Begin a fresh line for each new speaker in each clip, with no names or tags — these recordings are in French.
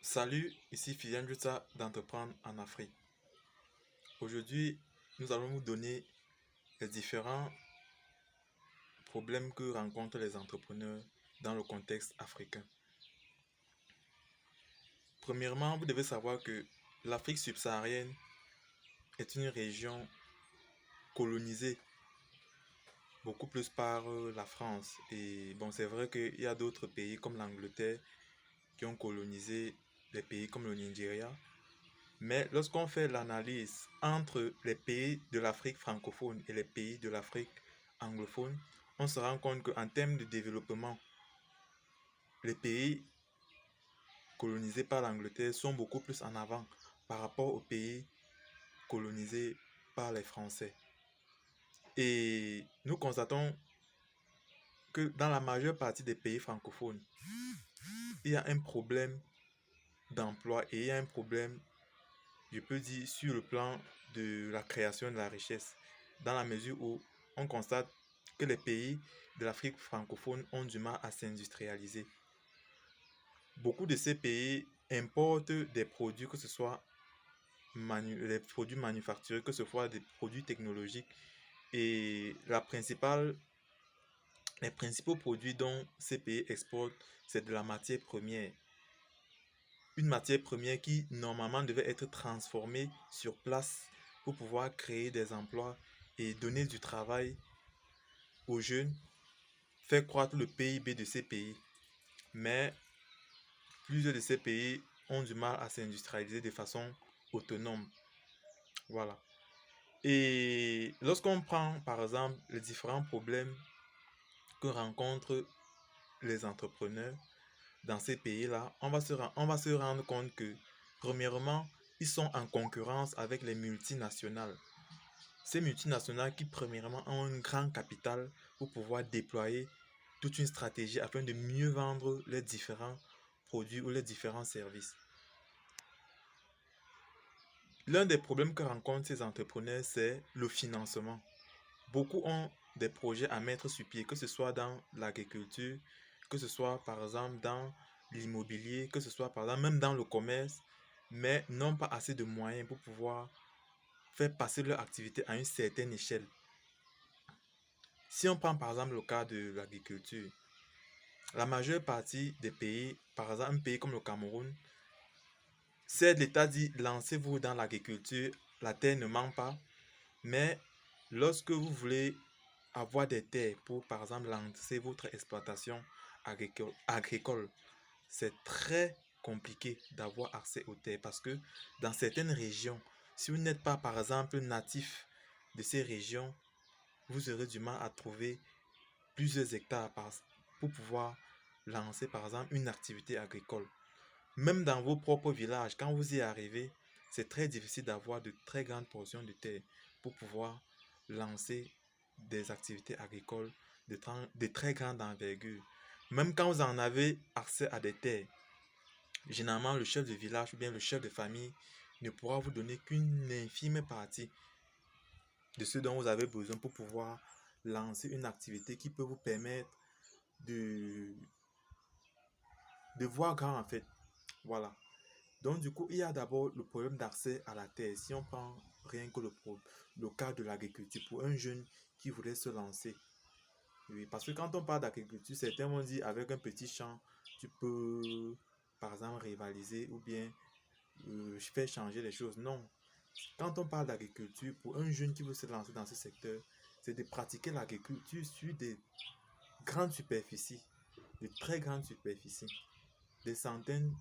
Salut, ici Fian Jutsa d'Entreprendre en Afrique. Aujourd'hui, nous allons vous donner les différents problèmes que rencontrent les entrepreneurs dans le contexte africain. Premièrement, vous devez savoir que l'Afrique subsaharienne est une région colonisée beaucoup plus par la France. Et bon, c'est vrai qu'il y a d'autres pays comme l'Angleterre qui ont colonisé des pays comme le Nigeria. Mais lorsqu'on fait l'analyse entre les pays de l'Afrique francophone et les pays de l'Afrique anglophone, on se rend compte qu'en termes de développement, les pays colonisés par l'Angleterre sont beaucoup plus en avant par rapport aux pays colonisés par les Français. Et nous constatons que dans la majeure partie des pays francophones, il y a un problème d'emploi et il y a un problème, je peux dire, sur le plan de la création de la richesse, dans la mesure où on constate que les pays de l'Afrique francophone ont du mal à s'industrialiser. Beaucoup de ces pays importent des produits, que ce soit les produits manufacturés, que ce soit des produits technologiques. Et les principaux produits dont ces pays exportent, c'est de la matière première. Une matière première qui normalement devait être transformée sur place pour pouvoir créer des emplois et donner du travail aux jeunes, faire croître le PIB de ces pays. Mais plusieurs de ces pays ont du mal à s'industrialiser de façon autonome. Voilà. Et lorsqu'on prend par exemple les différents problèmes que rencontrent les entrepreneurs dans ces pays-là, on va se rendre compte que, premièrement, ils sont en concurrence avec les multinationales. Ces multinationales qui, premièrement, ont un grand capital pour pouvoir déployer toute une stratégie afin de mieux vendre les différents produits ou les différents services. L'un des problèmes que rencontrent ces entrepreneurs, c'est le financement. Beaucoup ont des projets à mettre sur pied, que ce soit dans l'agriculture, que ce soit par exemple dans l'immobilier, que ce soit par exemple même dans le commerce, mais n'ont pas assez de moyens pour pouvoir faire passer leur activité à une certaine échelle. Si on prend par exemple le cas de l'agriculture, la majeure partie des pays, par exemple un pays comme le Cameroun, c'est l'État dit lancez-vous dans l'agriculture, la terre ne manque pas, mais lorsque vous voulez avoir des terres pour par exemple lancer votre exploitation agricole, c'est très compliqué d'avoir accès aux terres parce que dans certaines régions, si vous n'êtes pas par exemple natif de ces régions, vous aurez du mal à trouver plusieurs hectares pour pouvoir lancer par exemple une activité agricole. Même dans vos propres villages, quand vous y arrivez, c'est très difficile d'avoir de très grandes portions de terre pour pouvoir lancer des activités agricoles de très grande envergure. Même quand vous en avez accès à des terres, généralement le chef de village ou bien le chef de famille ne pourra vous donner qu'une infime partie de ce dont vous avez besoin pour pouvoir lancer une activité qui peut vous permettre de, de voir grand en fait. Voilà. Donc du coup, il y a d'abord le problème d'accès à la terre. Si on prend rien que le cas de l'agriculture pour un jeune qui voulait se lancer. Oui, parce que quand on parle d'agriculture, certains vont dire avec un petit champ, tu peux par exemple rivaliser ou bien faire changer les choses. Non. Quand on parle d'agriculture, pour un jeune qui veut se lancer dans ce secteur, c'est de pratiquer l'agriculture sur des grandes superficies, de très grandes superficies, des centaines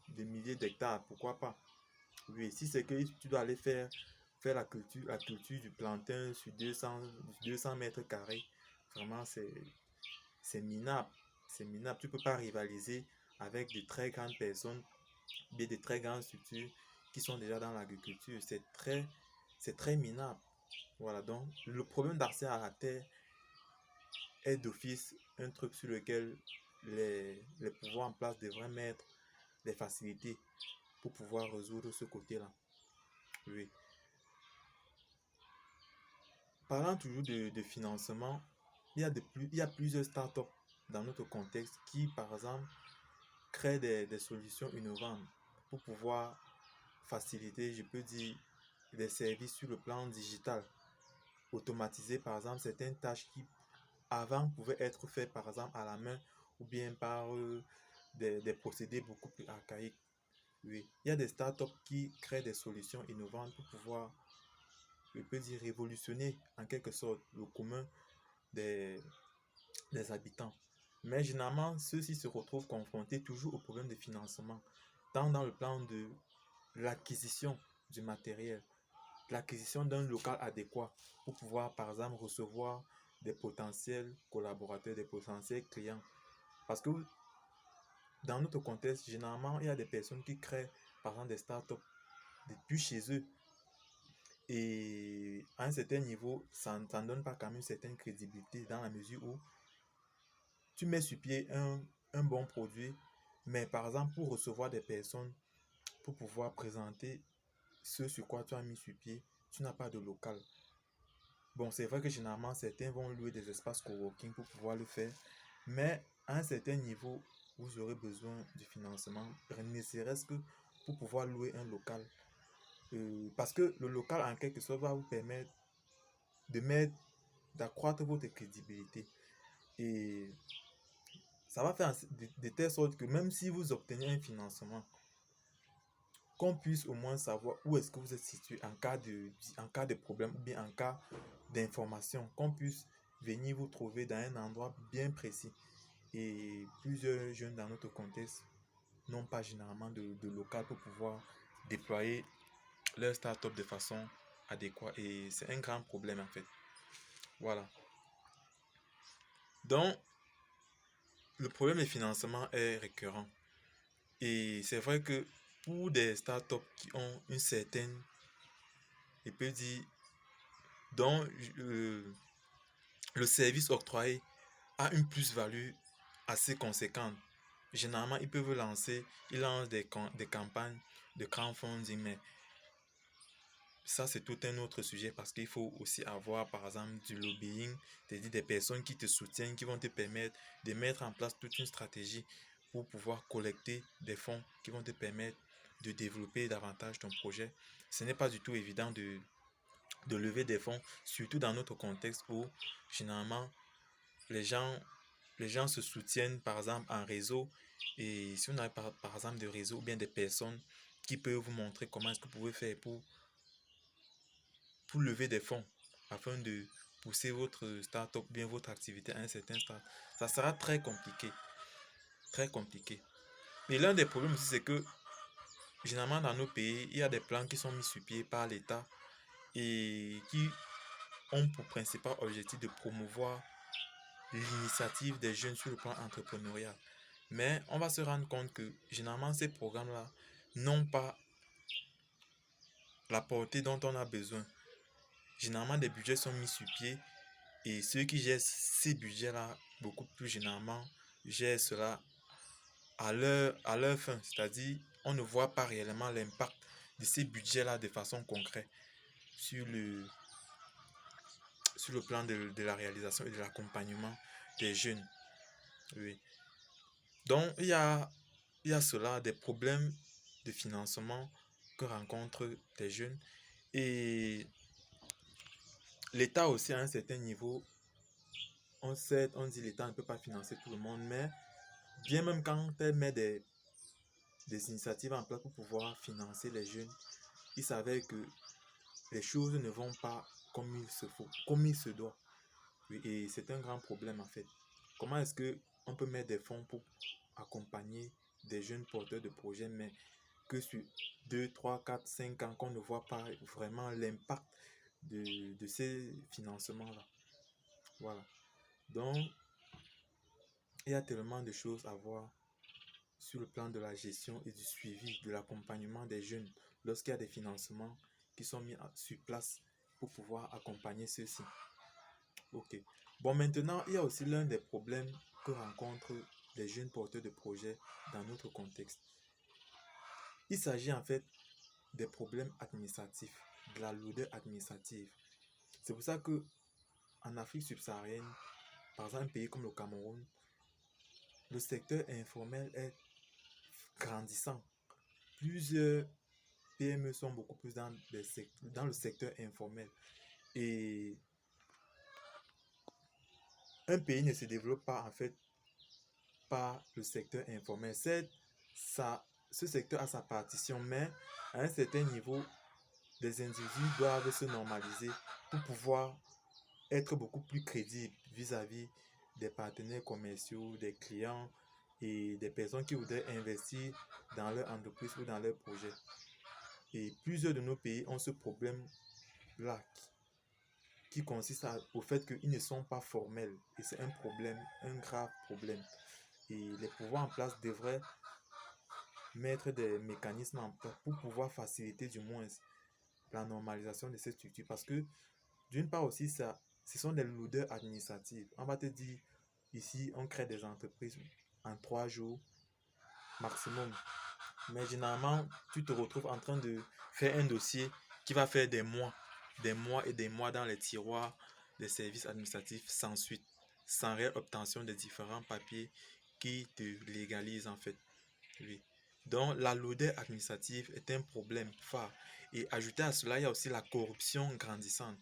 de milliers d'hectares, pourquoi pas. Oui, si c'est que tu dois aller faire la culture du plantain sur 200 mètres carrés, vraiment c'est minable. C'est minable. Tu ne peux pas rivaliser avec de très grandes personnes, bien de très grandes structures qui sont déjà dans l'agriculture. C'est très minable. Voilà, donc le problème d'accès à la terre est d'office un truc sur lequel les pouvoirs en place devraient mettre des facilités pour pouvoir résoudre ce côté-là. Oui. Parlant toujours de financement, il y a plusieurs startups dans notre contexte qui, par exemple, créent des solutions innovantes pour pouvoir faciliter, je peux dire, des services sur le plan digital, automatiser par exemple certaines tâches qui avant pouvaient être faites par exemple à la main ou bien par des procédés beaucoup plus archaïques. Oui, il y a des startups qui créent des solutions innovantes pour pouvoir, je peux dire, révolutionner en quelque sorte le commun des, des habitants. Mais généralement, ceux-ci se retrouvent confrontés toujours au problème de financement, tant dans le plan de l'acquisition du matériel, l'acquisition d'un local adéquat pour pouvoir, par exemple, recevoir des potentiels collaborateurs, des potentiels clients. Parce que dans notre contexte, généralement, il y a des personnes qui créent, par exemple, des startups depuis chez eux. Et à un certain niveau, ça ne donne pas quand même une certaine crédibilité dans la mesure où tu mets sur pied un bon produit, mais par exemple, pour recevoir des personnes, pour pouvoir présenter ce sur quoi tu as mis sur pied, tu n'as pas de local. Bon, c'est vrai que généralement, certains vont louer des espaces coworking pour pouvoir le faire, mais à un certain niveau, vous aurez besoin du financement, ne serait-ce que pour pouvoir louer un local. Parce que le local, en quelque sorte, va vous permettre de mettre, d'accroître votre crédibilité. Et ça va faire de telle sorte que même si vous obtenez un financement, qu'on puisse au moins savoir où est-ce que vous êtes situé en cas de problème ou bien en cas d'information, qu'on puisse venir vous trouver dans un endroit bien précis. Et plusieurs jeunes dans notre contexte n'ont pas généralement de local pour pouvoir déployer leur start-up de façon adéquate. Et c'est un grand problème en fait. Voilà. Donc, le problème de financement est récurrent. Et c'est vrai que pour des startups qui ont une certaine, je peux dire, dont le service octroyé a une plus-value assez conséquente, généralement ils lancent des campagnes de crowdfunding, mais ça c'est tout un autre sujet parce qu'il faut aussi avoir par exemple du lobbying, c'est-à-dire des personnes qui te soutiennent, qui vont te permettre de mettre en place toute une stratégie pour pouvoir collecter des fonds qui vont te permettre de développer davantage ton projet. Ce n'est pas du tout évident de lever des fonds, surtout dans notre contexte où généralement les gens, les gens se soutiennent par exemple en réseau. Et si on a par exemple des réseaux ou bien des personnes qui peuvent vous montrer comment est-ce que vous pouvez faire pour lever des fonds afin de pousser votre start-up, bien votre activité à un certain stade, ça sera très compliqué. Très compliqué. Et l'un des problèmes aussi, c'est que généralement dans nos pays, il y a des plans qui sont mis sur pied par l'État et qui ont pour principal objectif de promouvoir l'initiative des jeunes sur le plan entrepreneurial. Mais on va se rendre compte que généralement ces programmes-là n'ont pas la portée dont on a besoin. Généralement des budgets sont mis sur pied et ceux qui gèrent ces budgets-là, beaucoup plus généralement, gèrent cela à leur fin. C'est-à-dire, on ne voit pas réellement l'impact de ces budgets-là de façon concrète sur sur le plan de la réalisation et de l'accompagnement des jeunes. Oui. Donc, il y a cela, des problèmes de financement que rencontrent les jeunes. Et l'État aussi, à un certain niveau, on sait, on dit l'État ne peut pas financer tout le monde, mais bien même quand elle met des initiatives en place pour pouvoir financer les jeunes, il s'avère que les choses ne vont pas comme il se faut, comme il se doit. Oui, et c'est un grand problème en fait. Comment est-ce que on peut mettre des fonds pour accompagner des jeunes porteurs de projets, mais que sur 2 3 4 5 ans, qu'on ne voit pas vraiment l'impact de ces financements-là. Voilà. Donc, il y a tellement de choses à voir sur le plan de la gestion et du suivi, de l'accompagnement des jeunes lorsqu'il y a des financements qui sont mis sur place pour pouvoir accompagner ceux-ci. Ok. Bon, maintenant, il y a aussi l'un des problèmes que rencontrent les jeunes porteurs de projets dans notre contexte. Il s'agit en fait des problèmes administratifs, de la lourdeur administrative. C'est pour ça que en Afrique subsaharienne, par exemple un pays comme le Cameroun, le secteur informel est grandissant. Plusieurs PME sont beaucoup plus dans le secteur informel. Et un pays ne se développe pas en fait par le secteur informel. Ce secteur a sa partition, mais à un certain niveau, les individus doivent se normaliser pour pouvoir être beaucoup plus crédibles vis-à-vis des partenaires commerciaux, des clients et des personnes qui voudraient investir dans leur entreprise ou dans leur projet. Et plusieurs de nos pays ont ce problème-là qui consiste au fait qu'ils ne sont pas formels. Et c'est un problème, un grave problème. Et les pouvoirs en place devraient mettre des mécanismes en place pour pouvoir faciliter du moins la normalisation de ces structures. Parce que d'une part aussi, ce sont des lourdeurs administratives. On va te dire, ici, on crée des entreprises en 3 jours maximum. Mais généralement, tu te retrouves en train de faire un dossier qui va faire des mois et des mois dans les tiroirs des services administratifs sans suite, sans réelle obtention des différents papiers qui te légalisent en fait. Oui. Donc, la lourdeur administrative est un problème phare. Et ajouté à cela, il y a aussi la corruption grandissante.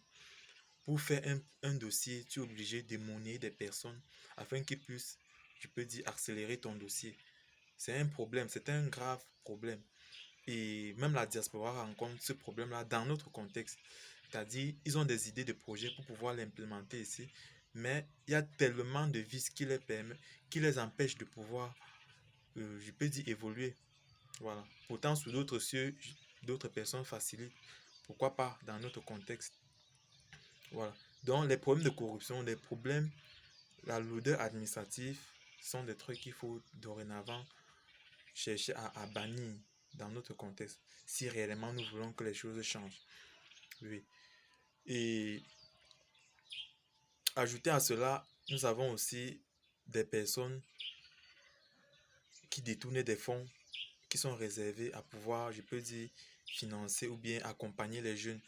Pour faire un dossier, tu es obligé de monnayer des personnes afin qu'ils puissent, je peux dire, accélérer ton dossier. C'est un problème, c'est un grave problème. Et même la diaspora rencontre ce problème-là dans notre contexte. C'est-à-dire, ils ont des idées de projets pour pouvoir l'implémenter ici, mais il y a tellement de vices qui les empêchent de pouvoir, je peux dire, évoluer. Voilà. Pourtant, sous d'autres cieux, d'autres personnes facilitent. Pourquoi pas dans notre contexte? Voilà. Donc, les problèmes de corruption, les problèmes, la lourdeur administrative sont des trucs qu'il faut dorénavant chercher à bannir dans notre contexte si réellement nous voulons que les choses changent. Oui. Et ajouté à cela, nous avons aussi des personnes qui détournent des fonds qui sont réservés à pouvoir, je peux dire, financer ou bien accompagner les jeunes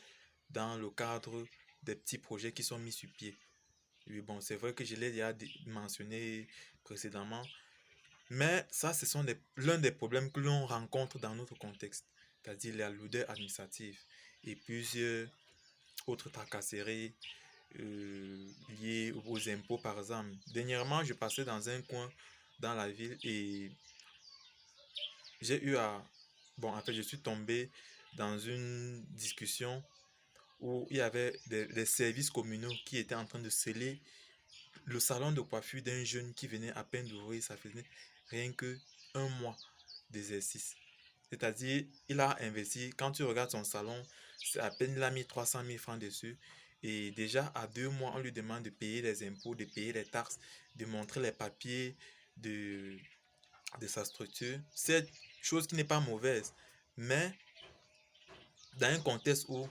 dans le cadre des petits projets qui sont mis sur pied. Oui, bon, c'est vrai que je l'ai déjà mentionné précédemment, mais ça, l'un des problèmes que l'on rencontre dans notre contexte, c'est-à-dire la lourdeur administrative et plusieurs autres tracasseries liées aux impôts, par exemple. Dernièrement, je passais dans un coin dans la ville et j'ai eu à... Bon, en fait, je suis tombé dans une discussion où il y avait des services communaux qui étaient en train de sceller le salon de coiffure d'un jeune qui venait à peine d'ouvrir, ça faisait rien que un mois d'exercice. C'est-à-dire, il a investi, quand tu regardes son salon, c'est à peine il a mis 300 000 francs dessus. Et déjà, à 2 mois, on lui demande de payer les impôts, de payer les taxes, de montrer les papiers de, de sa structure. C'est chose qui n'est pas mauvaise. Mais dans un contexte où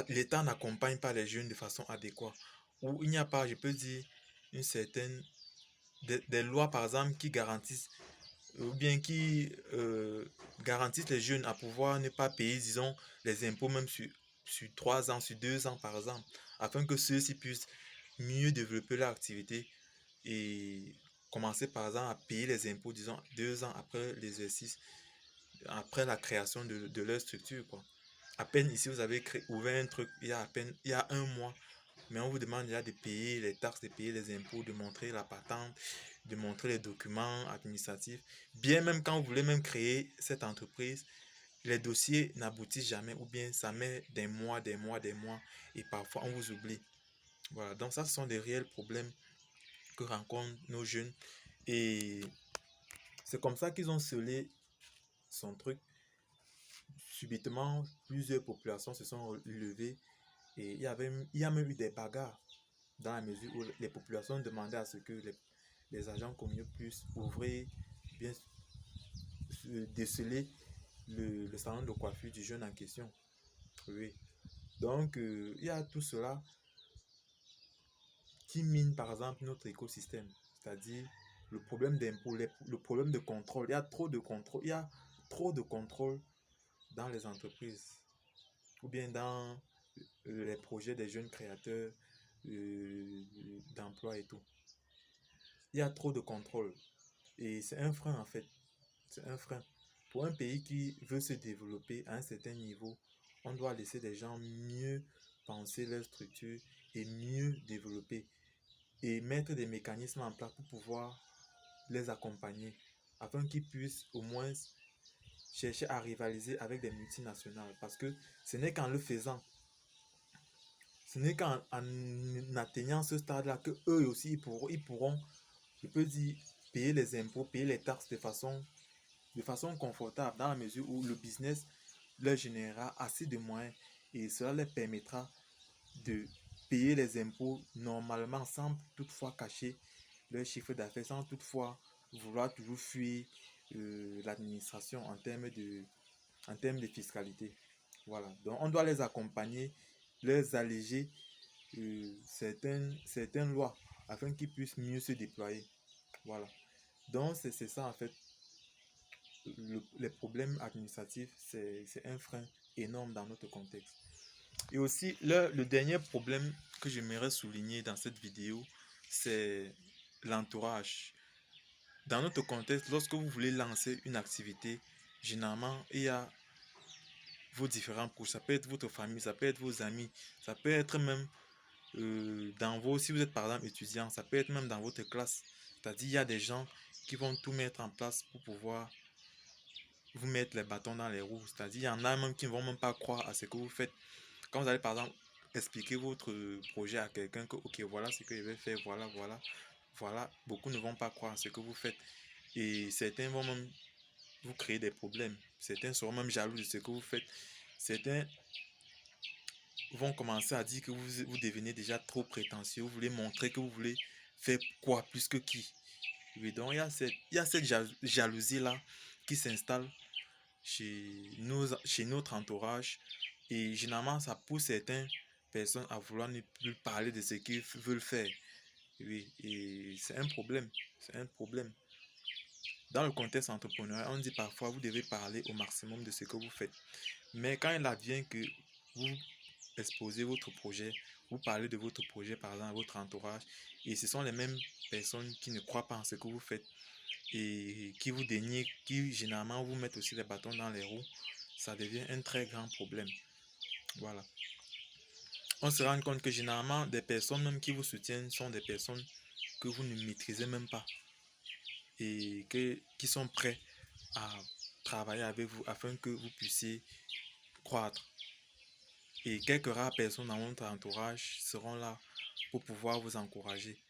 l'État n'accompagne pas les jeunes de façon adéquate, où il n'y a pas, je peux dire, une certaine des lois par exemple qui garantissent ou bien qui garantissent les jeunes à pouvoir ne pas payer, disons, les impôts même sur 3 ans, sur 2 ans par exemple, afin que ceux-ci puissent mieux développer leur activité et commencer par exemple à payer les impôts, disons, 2 ans après l'exercice, après la création de leur structure, quoi. À peine ici, vous avez ouvert un truc il y a un mois, mais on vous demande déjà de payer les taxes, de payer les impôts, de montrer la patente, de montrer les documents administratifs. Bien même quand vous voulez même créer cette entreprise, les dossiers n'aboutissent jamais ou bien ça met des mois, des mois, des mois et parfois on vous oublie. Voilà, donc ça ce sont des réels problèmes que rencontrent nos jeunes et c'est comme ça qu'ils ont scellé son truc. Subitement, plusieurs populations se sont levées et il y a même eu des bagarres dans la mesure où les populations demandaient à ce que les agents communaux puissent ouvrir, bien déceler le salon de coiffure du jeune en question. Oui. Donc, il y a tout cela qui mine par exemple notre écosystème, c'est-à-dire le problème d'impôt, le problème de contrôle. Il y a trop de contrôle, il y a trop de contrôle dans les entreprises ou bien dans les projets des jeunes créateurs d'emploi et tout. Il y a trop de contrôle et c'est un frein en fait. C'est un frein. Pour un pays qui veut se développer à un certain niveau, on doit laisser des gens mieux penser leur structure et mieux développer et mettre des mécanismes en place pour pouvoir les accompagner afin qu'ils puissent au moins chercher à rivaliser avec des multinationales. Parce que ce n'est qu'en le faisant, ce n'est qu'en atteignant ce stade-là que eux aussi ils pourront, je peux dire, payer les impôts, payer les taxes de façon confortable dans la mesure où le business leur générera assez de moyens et cela leur permettra de payer les impôts normalement sans toutefois cacher leur chiffre d'affaires, sans toutefois vouloir toujours fuir l'administration en termes de fiscalité. Voilà. Donc on doit les accompagner, les alléger certaines lois afin qu'ils puissent mieux se déployer. Voilà. Donc c'est ça en fait. Les problèmes administratifs, c'est un frein énorme dans notre contexte. Et aussi, le dernier problème que j'aimerais souligner dans cette vidéo, c'est l'entourage. Dans notre contexte, lorsque vous voulez lancer une activité, généralement, il y a vos différents proches. Ça peut être votre famille, ça peut être vos amis, ça peut être même si vous êtes par exemple étudiant, ça peut être même dans votre classe. C'est-à-dire, il y a des gens qui vont tout mettre en place pour pouvoir vous mettre les bâtons dans les roues. C'est-à-dire, il y en a même qui ne vont même pas croire à ce que vous faites. Quand vous allez par exemple expliquer votre projet à quelqu'un que ok voilà ce que je vais faire, voilà, voilà, voilà, beaucoup ne vont pas croire à ce que vous faites. Et certains vont même vous créer des problèmes. Certains seront même jaloux de ce que vous faites. Certains vont commencer à dire que vous devenez déjà trop prétentieux. Vous voulez montrer que vous voulez faire quoi plus que qui. Oui, donc il y a cette jalousie-là qui s'installe chez notre entourage. Et généralement, ça pousse certaines personnes à vouloir ne plus parler de ce qu'ils veulent faire. Oui, et c'est un problème. C'est un problème. Dans le contexte entrepreneurial, on dit parfois vous devez parler au maximum de ce que vous faites. Mais quand il advient que vous exposez votre projet, vous parlez de votre projet par exemple à votre entourage, et ce sont les mêmes personnes qui ne croient pas en ce que vous faites et qui vous dénient, qui généralement vous mettent aussi des bâtons dans les roues, ça devient un très grand problème. Voilà. On se rend compte que généralement, des personnes même qui vous soutiennent sont des personnes que vous ne maîtrisez même pas et qui sont prêts à travailler avec vous afin que vous puissiez croître. Et quelques rares personnes dans votre entourage seront là pour pouvoir vous encourager.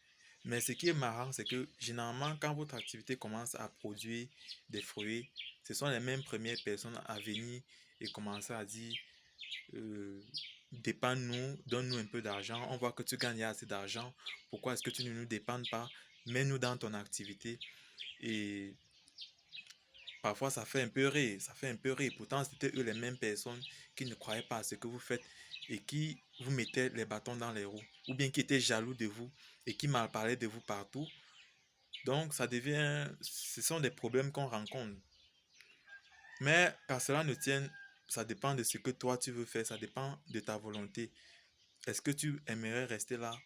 Mais ce qui est marrant, c'est que généralement, quand votre activité commence à produire des fruits, ce sont les mêmes premières personnes à venir et commencer à dire dépanne-nous, donne-nous un peu d'argent. On voit que tu gagnes assez d'argent. Pourquoi est-ce que tu ne nous dépannes pas? Mets-nous dans ton activité. Et parfois, ça fait un peu rire. Ça fait un peu rire. Pourtant, c'était eux les mêmes personnes qui ne croyaient pas à ce que vous faites et qui vous mettaient les bâtons dans les roues. Ou bien qui étaient jaloux de vous et qui mal parlaient de vous partout. Donc, ce sont des problèmes qu'on rencontre. Mais qu'à cela ne tienne, ça dépend de ce que toi tu veux faire. Ça dépend de ta volonté. Est-ce que tu aimerais rester là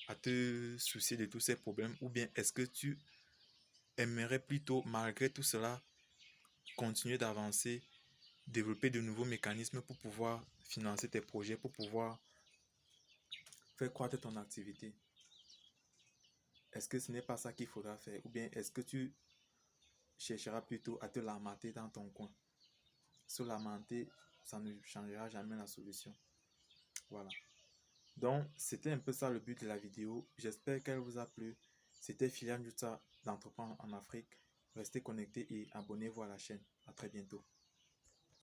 à te soucier de tous ces problèmes ou bien est-ce que tu aimerais plutôt, malgré tout cela, continuer d'avancer, développer de nouveaux mécanismes pour pouvoir financer tes projets, pour pouvoir faire croître ton activité? Est-ce que ce n'est pas ça qu'il faudra faire ou bien est-ce que tu chercheras plutôt à te lamenter dans ton coin? Se lamenter, ça ne changera jamais la solution. Voilà. Donc, c'était un peu ça le but de la vidéo. J'espère qu'elle vous a plu. C'était Philian Yuta d'Entreprendre en Afrique. Restez connectés et abonnez-vous à la chaîne. À très bientôt.